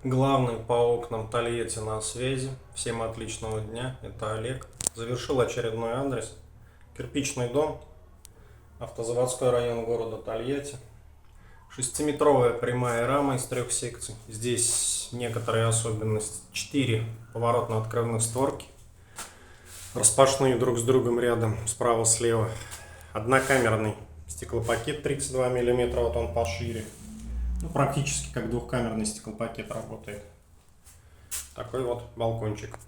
Главный по окнам Тольятти на связи. Всем отличного дня. Это Олег. Завершил очередной адрес. Кирпичный дом. Автозаводской район города Тольятти. 6-метровая прямая рама из 3 секций. Здесь некоторые особенности. 4 поворотно-открывных створки. Распашные друг с другом рядом, справа-слева. Однокамерный стеклопакет 32 мм, вот он пошире. Практически как двухкамерный стеклопакет работает. Такой вот балкончик.